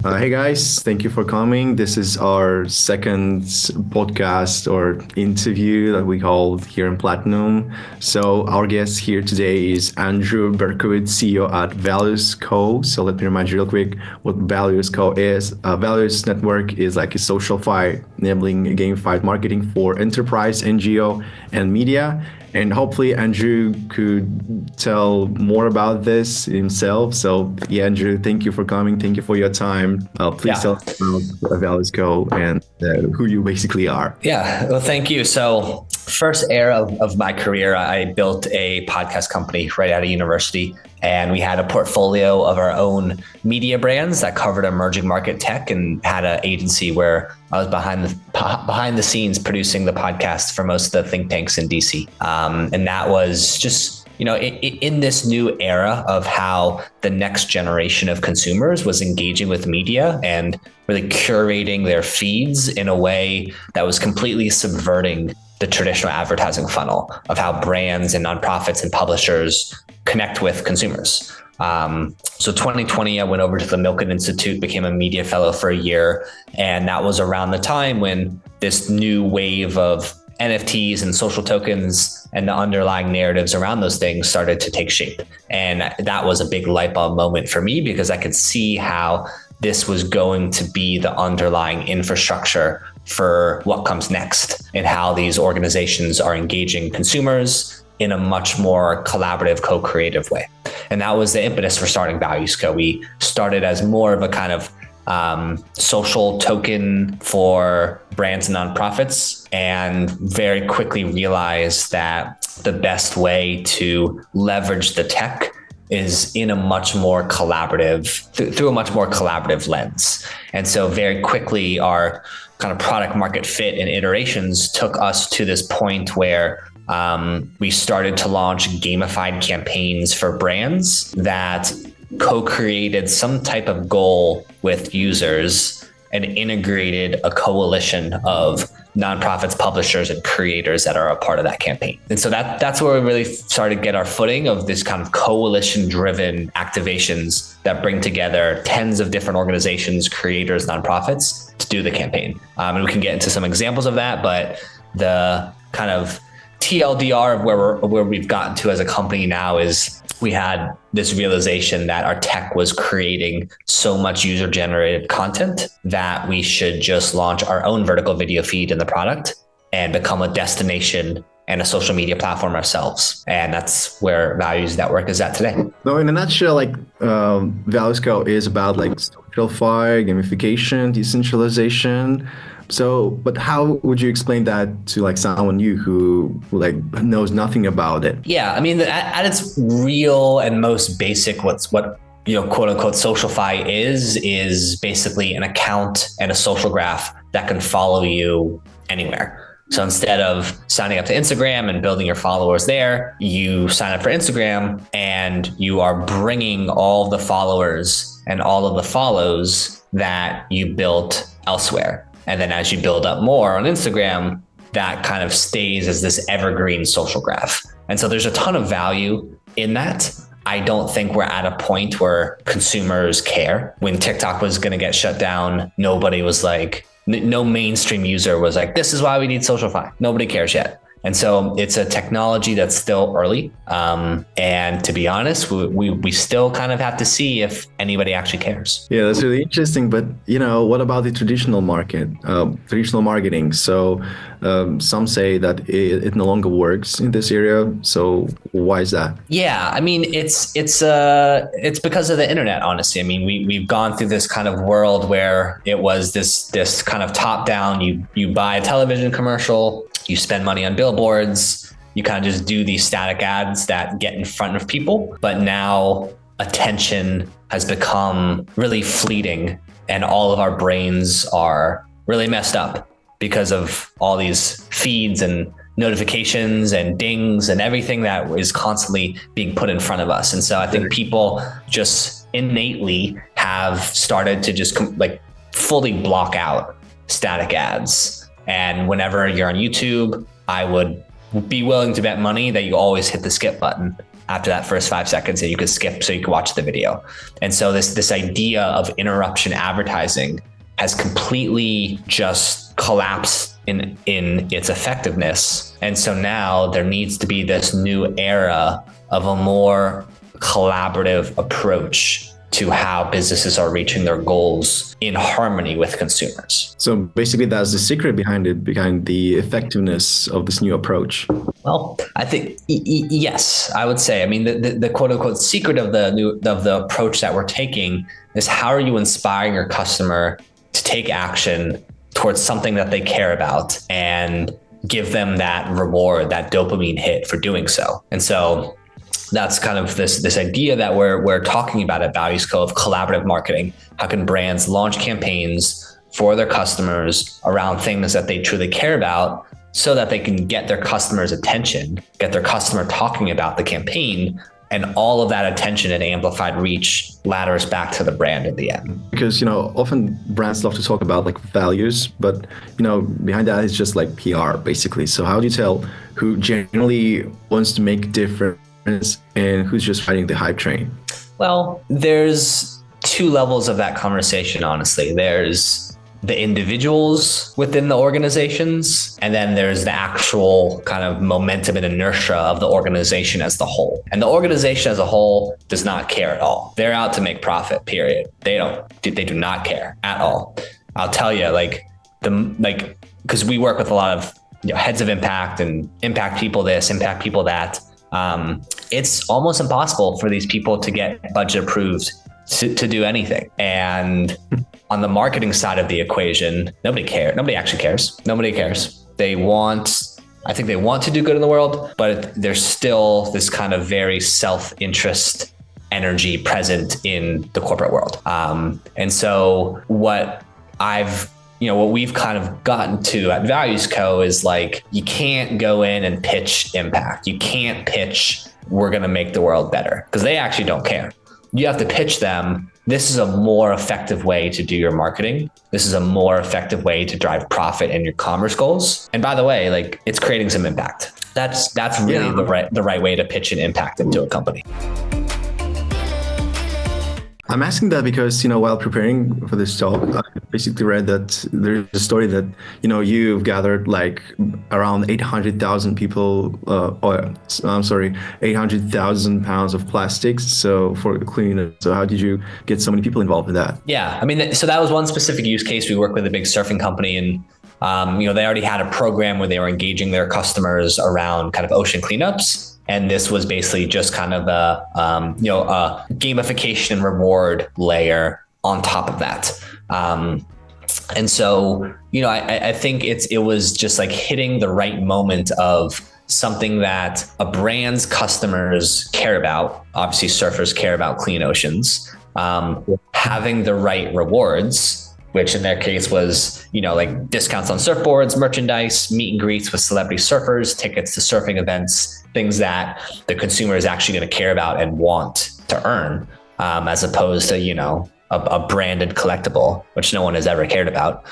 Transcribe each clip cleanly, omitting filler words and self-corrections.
Hey guys, thank you for coming. This is our second podcast or interview that we hold here in Platinum. So our guest here today is Andrew Berkowitz, CEO at ValuesCo. So let me remind you real quick what ValuesCo is. Values Network is like a SocialFi enabling gamified marketing for enterprise, NGO, and media. And hopefully Andrew could tell more about this himself. So yeah, Andrew, thank you for coming. Thank you for your time. Please tell us about ValuesCo and who you basically are. Yeah, well, thank you. So first era of my career, I built a podcast company right out of university. And we had a portfolio of our own media brands that covered emerging market tech, and had an agency where I was behind the scenes producing the podcast for most of the think tanks in DC. And that was just, in this new era of how the next generation of consumers was engaging with media and really curating their feeds in a way that was completely subverting the traditional advertising funnel of how brands and nonprofits and publishers connect with consumers. So 2020, I went over to the Milken Institute, became a media fellow for a year. And that was around the time when this new wave of NFTs and social tokens and the underlying narratives around those things started to take shape. And that was a big light bulb moment for me, because I could see how this was going to be the underlying infrastructure for what comes next, and how these organizations are engaging consumers in a much more collaborative, co-creative way. And that was the impetus for starting ValuesCo. We started as more of a kind of social token for brands and nonprofits, and very quickly realized that the best way to leverage the tech is in a much more collaborative, through a much more collaborative lens. And so very quickly, our kind of product market fit and iterations took us to this point where we started to launch gamified campaigns for brands that co-created some type of goal with users and integrated a coalition of nonprofits, publishers, and creators that are a part of that campaign. And so that's where we really started to get our footing of this kind of coalition-driven activations that bring together tens of different organizations, creators, nonprofits to do the campaign. And we can get into some examples of that, but the kind of TLDR of where we've gotten to as a company now is we had this realization that our tech was creating so much user-generated content that we should just launch our own vertical video feed in the product and become a destination and a social media platform ourselves. And that's where Values Network is at today. So in a nutshell, ValuesCo is about SocialFi, gamification, decentralization. So, but how would you explain that to someone new who knows nothing about it? Yeah, I mean, at its real and most basic, what quote unquote SocialFi is basically an account and a social graph that can follow you anywhere. So instead of signing up to Instagram and building your followers there, you sign up for Instagram and you are bringing all the followers and all of the follows that you built elsewhere. And then as you build up more on Instagram, that kind of stays as this evergreen social graph. And so there's a ton of value in that. I don't think we're at a point where consumers care. When TikTok was going to get shut down, nobody was no mainstream user was like, this is why we need SocialFi. Nobody cares yet. And so it's a technology that's still early. And to be honest, we still kind of have to see if anybody actually cares. Yeah, that's really interesting. But, what about the traditional marketing? So some say that it no longer works in this area. So why is that? Yeah, I mean, it's because of the internet, honestly. I mean, we've gone through this kind of world where it was this kind of top down, you buy a television commercial, you spend money on billboards, you kind of just do these static ads that get in front of people. But now attention has become really fleeting, and all of our brains are really messed up because of all these feeds and notifications and dings and everything that is constantly being put in front of us. And so I think people just innately have started to just fully block out static ads. And whenever you're on YouTube, I would be willing to bet money that you always hit the skip button after that first 5 seconds and you could skip so you could watch the video. And so this idea of interruption advertising has completely just collapsed in its effectiveness. And so now there needs to be this new era of a more collaborative approach to how businesses are reaching their goals in harmony with consumers. So basically that's the secret behind the effectiveness of this new approach. Well, I think yes, I would say. I mean, the quote unquote secret of the approach that we're taking is how are you inspiring your customer to take action towards something that they care about and give them that reward, that dopamine hit for doing so. And so that's kind of this idea that we're talking about at ValuesCo of collaborative marketing. How can brands launch campaigns for their customers around things that they truly care about so that they can get their customers' attention, get their customer talking about the campaign, and all of that attention and amplified reach ladders back to the brand in the end. Because, often brands love to talk about like values, but, behind that is just like PR basically. So how do you tell who genuinely wants to make a difference and who's just riding the hype train? Well, there's two levels of that conversation, honestly. There's the individuals within the organizations, and then there's the actual kind of momentum and inertia of the organization as the whole. And the organization as a whole does not care at all. They're out to make profit, period. They do not care at all. I'll tell you, because we work with a lot of heads of impact and impact people this, impact people that. It's almost impossible for these people to get budget approved to do anything. And on the marketing side of the equation, nobody cares. Nobody actually cares. Nobody cares. I think they want to do good in the world, but there's still this kind of very self-interest energy present in the corporate world. And so what we've kind of gotten to at ValuesCo is like, you can't go in and pitch impact. You can't pitch, we're going to make the world better, because they actually don't care. You have to pitch them, this is a more effective way to do your marketing. This is a more effective way to drive profit and your commerce goals. And by the way, it's creating some impact. That's really the right way to pitch an impact into a company. I'm asking that because, while preparing for this talk, I basically read that there's a story that, you've gathered around 800,000 people, 800,000 pounds of plastics. So for cleaning. So how did you get so many people involved in that? Yeah, I mean, so that was one specific use case. We work with a big surfing company, and they already had a program where they were engaging their customers around kind of ocean cleanups. And this was basically just kind of a gamification and reward layer on top of that. And so, I think it was just like hitting the right moment of something that a brand's customers care about. Obviously, surfers care about clean oceans, having the right rewards, which in their case was, discounts on surfboards, merchandise, meet and greets with celebrity surfers, tickets to surfing events, things that the consumer is actually going to care about and want to earn, as opposed to, a branded collectible, which no one has ever cared about.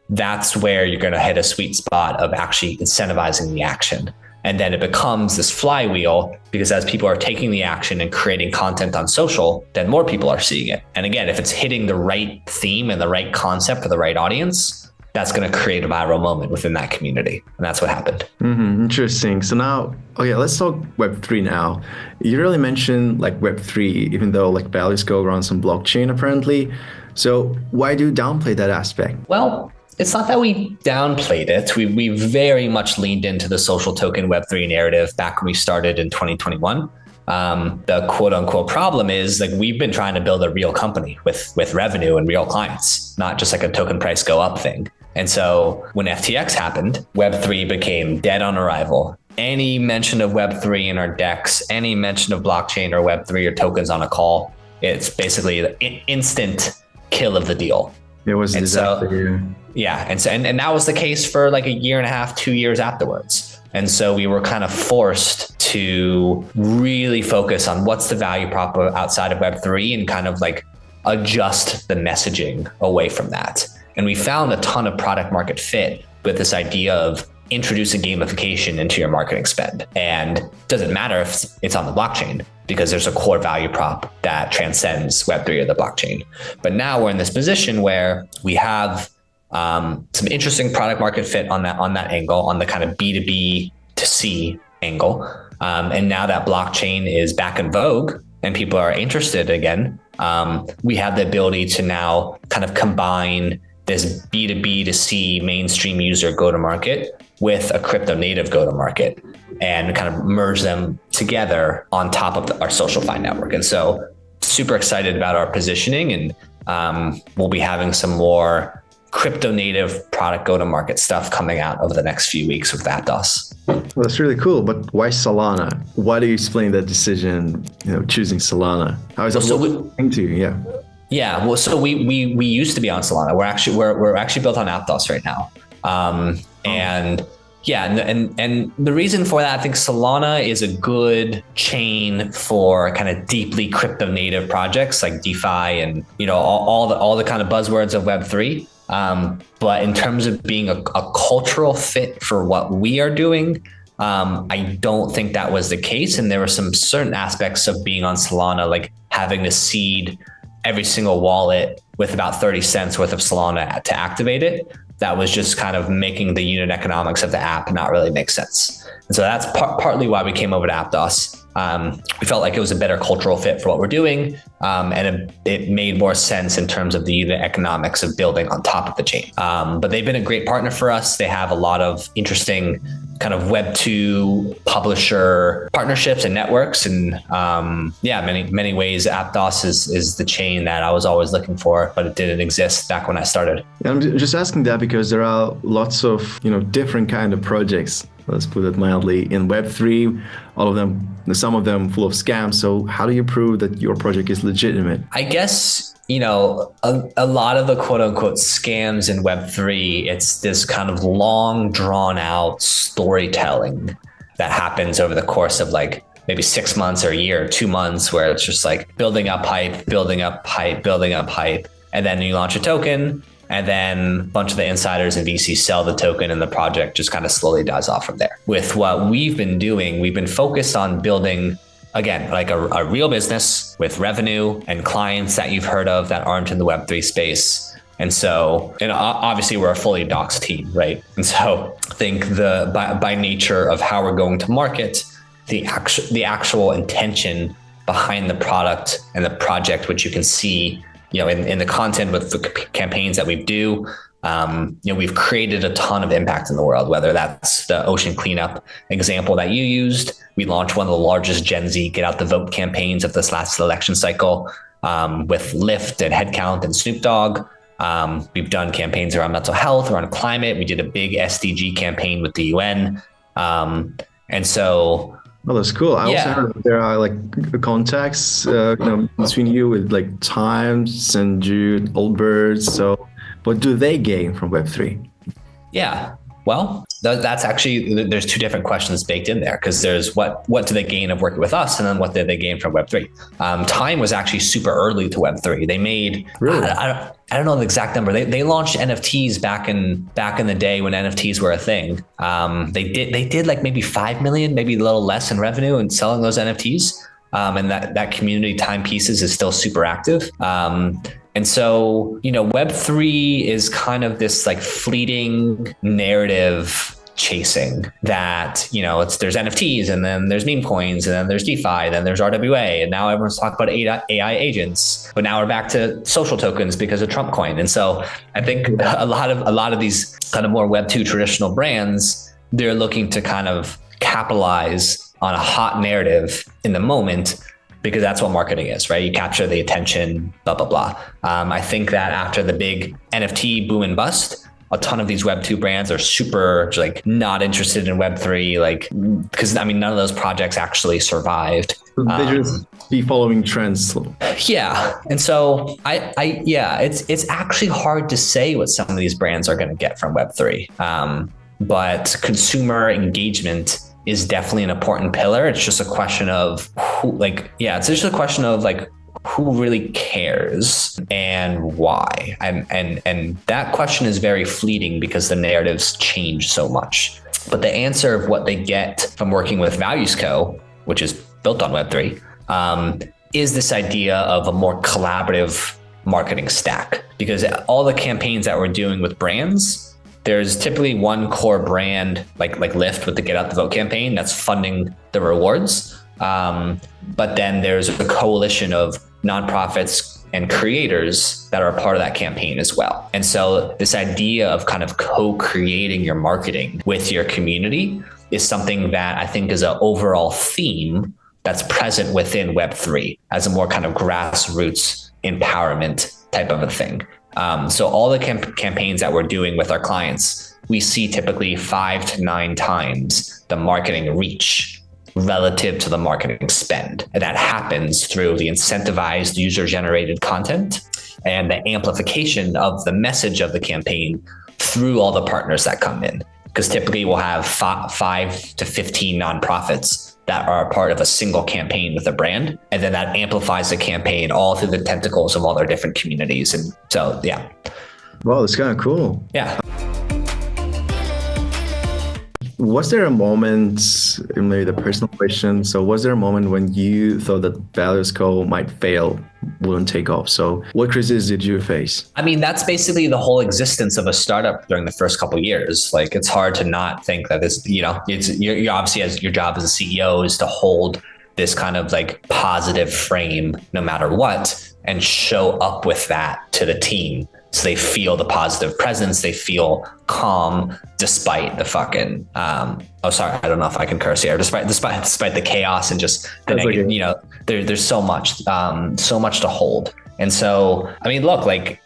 That's where you're going to hit a sweet spot of actually incentivizing the action. And then it becomes this flywheel, because as people are taking the action and creating content on social, then more people are seeing it. And again, if it's hitting the right theme and the right concept for the right audience, that's going to create a viral moment within that community. And that's what happened. Mm-hmm. Interesting. So now, let's talk Web3 now. You really mentioned Web3, even though ValuesCo runs on blockchain apparently. So why do you downplay that aspect? Well, it's not that we downplayed it. We very much leaned into the social token Web3 narrative back when we started in 2021. The quote unquote problem is we've been trying to build a real company with revenue and real clients, not just a token price go up thing. And so when FTX happened, Web3 became dead on arrival. Any mention of Web3 in our decks, any mention of blockchain or Web3 or tokens on a call, it's basically the instant kill of the deal. It was a disaster. And that was the case for a year and a half, 2 years afterwards. And so we were kind of forced to really focus on what's the value prop outside of Web3 and kind of adjust the messaging away from that. And we found a ton of product market fit with this idea of introducing gamification into your marketing spend. And it doesn't matter if it's on the blockchain, because there's a core value prop that transcends Web3 or the blockchain. But now we're in this position where we have some interesting product market fit on that angle, on the kind of B2B to C angle. And now that blockchain is back in vogue and people are interested again, we have the ability to now kind of combine this B2B to C mainstream user go-to-market with a crypto native go-to-market and kind of merge them together on top of our SocialFi network. And so super excited about our positioning, and we'll be having some more crypto native product go-to-market stuff coming out over the next few weeks with Aptos. Well, that's really cool, but why Solana? Why do you explain that decision, choosing Solana? How is that into you? Yeah. Yeah, well, so we used to be on Solana. We're actually built on Aptos right now, and the reason for that, I think Solana is a good chain for kind of deeply crypto native projects like DeFi and all the kind of buzzwords of Web3. But in terms of being a cultural fit for what we are doing, I don't think that was the case. And there were some certain aspects of being on Solana, like having to seed every single wallet with about 30 cents worth of Solana to activate it. That was just kind of making the unit economics of the app not really make sense. And so that's partly why we came over to Aptos. We felt like it was a better cultural fit for what we're doing. And it made more sense in terms of the unit economics of building on top of the chain. But they've been a great partner for us. They have a lot of interesting kind of Web2 publisher partnerships and networks. And many ways Aptos is the chain that I was always looking for, but it didn't exist back when I started. I'm just asking that because there are lots of, different kind of projects, let's put it mildly, in Web3, some of them full of scams. So how do you prove that your project is legitimate? I guess, a lot of the quote unquote scams in Web3, it's this kind of long drawn out storytelling that happens over the course of like maybe 6 months or a year, 2 months, where it's just like building up hype. And then you launch a token, and then a bunch of the insiders and VCs sell the token, and the project just kind of slowly dies off from there. With what we've been doing, we've been focused on building, again, like a real business with revenue and clients that you've heard of that aren't in the Web3 space. And so, obviously we're a fully doxed team, right? And so I think by nature of how we're going to market, the actual intention behind the product and the project, which you can see, in the content with the campaigns that we do, we've created a ton of impact in the world, whether that's the ocean cleanup example that you used. We launched one of the largest Gen Z get out the vote campaigns of this last election cycle, with Lyft and Headcount and Snoop Dogg. We've done campaigns around mental health, around climate. We did a big SDG campaign with the UN. And so, well, that's cool. I also heard that there are like contacts, between you with like Times and Jude, Allbirds. So what do they gain from Web3? Yeah, well, that's actually, there's two different questions baked in there, because there's what do they gain of working with us, and then what did they gain from Web3? Time was actually super early to Web3. They made, really? I don't know the exact number. They launched NFTs back in the day when NFTs were a thing. They did like maybe 5 million, maybe a little less in revenue in selling those NFTs. And that community timepieces is still super active. And so, Web3 is kind of this like fleeting narrative chasing that, there's NFTs, and then there's meme coins, and then there's DeFi, then there's RWA, and now everyone's talking about AI agents, but now we're back to social tokens because of Trump coin. And so I think a lot of these kind of more Web2 traditional brands, they're looking to kind of capitalize on a hot narrative in the moment, because that's what marketing is, right? You capture the attention, blah, blah, blah. I think that after the big NFT boom and bust, a ton of these Web2 brands are super like not interested in Web3, because none of those projects actually survived. They just be following trends. Yeah. And so it's actually hard to say what some of these brands are going to get from Web3. But consumer engagement is definitely an important pillar. It's just a question of who really cares and why. And that question is very fleeting because the narratives change so much. But the answer of what they get from working with ValuesCo, which is built on Web3, is this idea of a more collaborative marketing stack. Because all the campaigns that we're doing with brands, there's typically one core brand like Lyft with the Get Out the Vote campaign that's funding the rewards. But then there's a coalition of nonprofits and creators that are a part of that campaign as well. And so this idea of kind of co-creating your marketing with your community is something that I think is an overall theme that's present within Web3 as a more kind of grassroots empowerment type of a thing. So all the campaigns that we're doing with our clients, we see typically 5 to 9 times the marketing reach relative to the marketing spend. And that happens through the incentivized user-generated content and the amplification of the message of the campaign through all the partners that come in. Because typically we'll have 5 to 15 nonprofits that are a part of a single campaign with a brand. And then that amplifies the campaign all through the tentacles of all their different communities. And so, yeah. Wow, that's kind of cool. Yeah. Was there a moment, maybe the personal question, so was there a moment when you thought that ValuesCo might fail, wouldn't take off? So what crises did you face? I mean, that's basically the whole existence of a startup during the first couple of years. Like, it's hard to not think that this, you're obviously, as your job as a CEO is to hold this kind of like positive frame no matter what, and show up with that to the team. So they feel the positive presence, they feel calm despite the fucking, sorry, I don't know if I can curse here, despite the chaos and just the negative, there's so much to hold. And so, I mean, look, like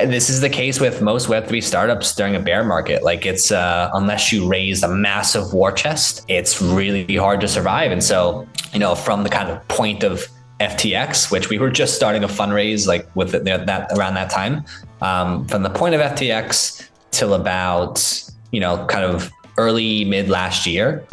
this is the case with most Web3 startups during a bear market. Like it's, unless you raise a massive war chest, it's really hard to survive. And so, from the kind of point of FTX, which we were just starting a fundraise like with that around that time, from the point of FTX till about kind of early mid last year,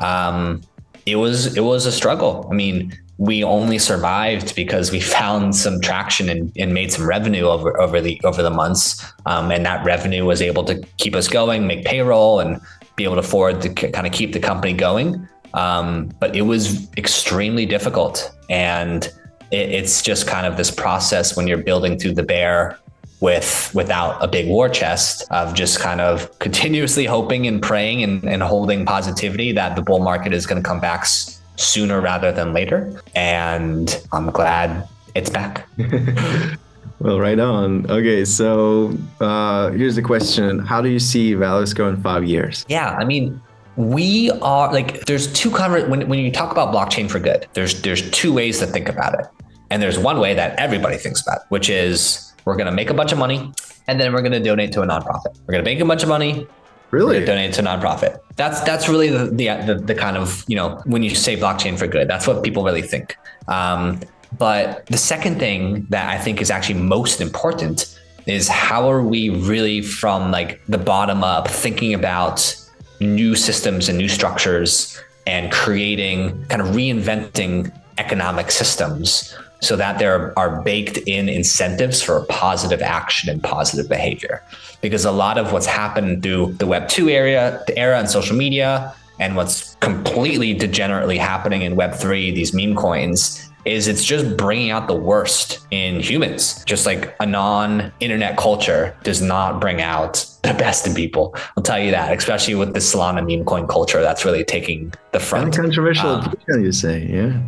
it was a struggle. I mean, we only survived because we found some traction and made some revenue over the months, and that revenue was able to keep us going, make payroll, and be able to afford to kind of keep the company going. But it was extremely difficult, and it's just kind of this process when you're building through the bear without a big war chest of just kind of continuously hoping and praying and holding positivity that the bull market is going to come back sooner rather than later. And I'm glad it's back. Well, right on. Okay, so here's the question. How do you see ValuesCo in 5 years? Yeah, I mean, we are like, there's two when you talk about blockchain for good, there's 2 ways to think about it. And there's one way that everybody thinks about, which is we're going to make a bunch of money and then we're going to donate to a nonprofit. We're going to make a bunch of money. Really? We're going to donate to a nonprofit. That's really the kind of, when you say blockchain for good, that's what people really think. But the second thing that I think is actually most important is how are we really from like the bottom up thinking about new systems and new structures and creating, kind of reinventing economic systems so that there are baked in incentives for positive action and positive behavior. Because a lot of what's happened through the Web2 era and social media, and what's completely degenerately happening in Web3, these meme coins, is it's just bringing out the worst in humans. Just like a non-internet culture does not bring out the best in people. I'll tell you that, especially with the Solana meme coin culture that's really taking the front. Kind of controversial, you say, yeah.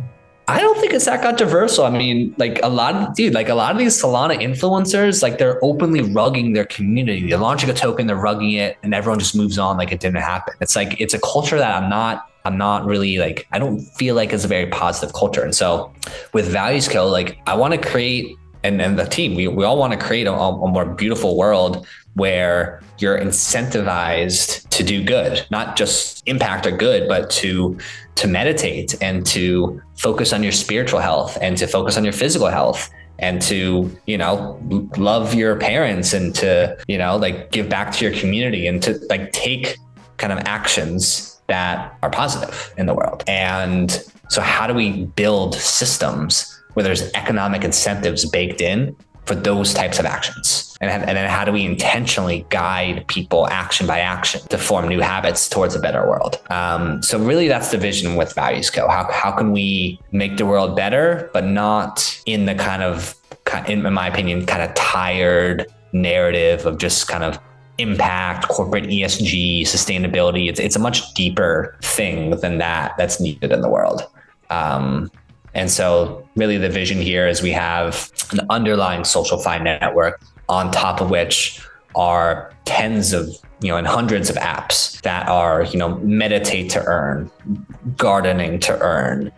I don't think it's that controversial. I mean, like a lot of these Solana influencers, like they're openly rugging their community. They're launching a token, they're rugging it, and everyone just moves on like it didn't happen. It's like, it's a culture that I'm not really like, I don't feel like it's a very positive culture. And so with ValuesCo, like I want to create, and the team, we all want to create a more beautiful world where you're incentivized to do good, not just impact or good, but to meditate and to focus on your spiritual health and to focus on your physical health and to, love your parents and to, like give back to your community and to like take kind of actions that are positive in the world. And so how do we build systems where there's economic incentives baked in for those types of actions? and then how do we intentionally guide people action by action to form new habits towards a better world. So really that's the vision with ValuesCo. How can we make the world better, but not in the in my opinion, kind of tired narrative of just kind of impact, corporate ESG, sustainability. It's a much deeper thing than that's needed in the world. And so really the vision here is we have an underlying SocialFi network on top of which are tens of, and hundreds of apps that are, meditate to earn, gardening to earn,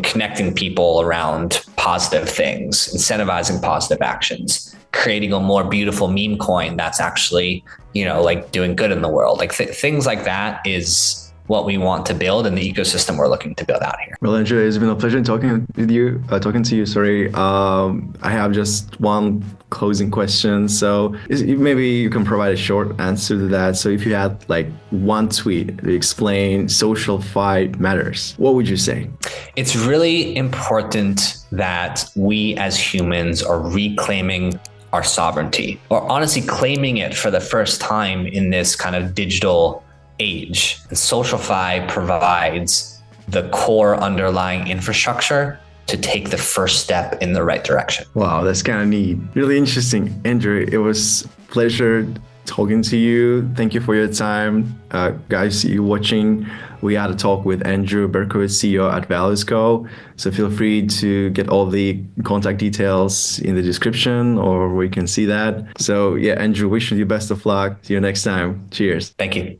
connecting people around positive things, incentivizing positive actions, creating a more beautiful meme coin that's actually, like doing good in the world. Like things like that is what we want to build and the ecosystem we're looking to build out here. Well, Andrew, it's been a pleasure talking to you. I have just one closing question. So maybe you can provide a short answer to that. So if you had like one tweet to explain SocialFi matters, what would you say? It's really important that we as humans are reclaiming our sovereignty, or honestly claiming it for the first time in this kind of digital age. And SocialFi provides the core underlying infrastructure to take the first step in the right direction. Wow, that's kind of neat. Really interesting. Andrew, it was a pleasure talking to you. Thank you for your time. Guys, you watching, we had a talk with Andrew Berkowitz, CEO at ValuesCo. So feel free to get all the contact details in the description or where you can see that. So yeah, Andrew, wishing you best of luck. See you next time. Cheers. Thank you.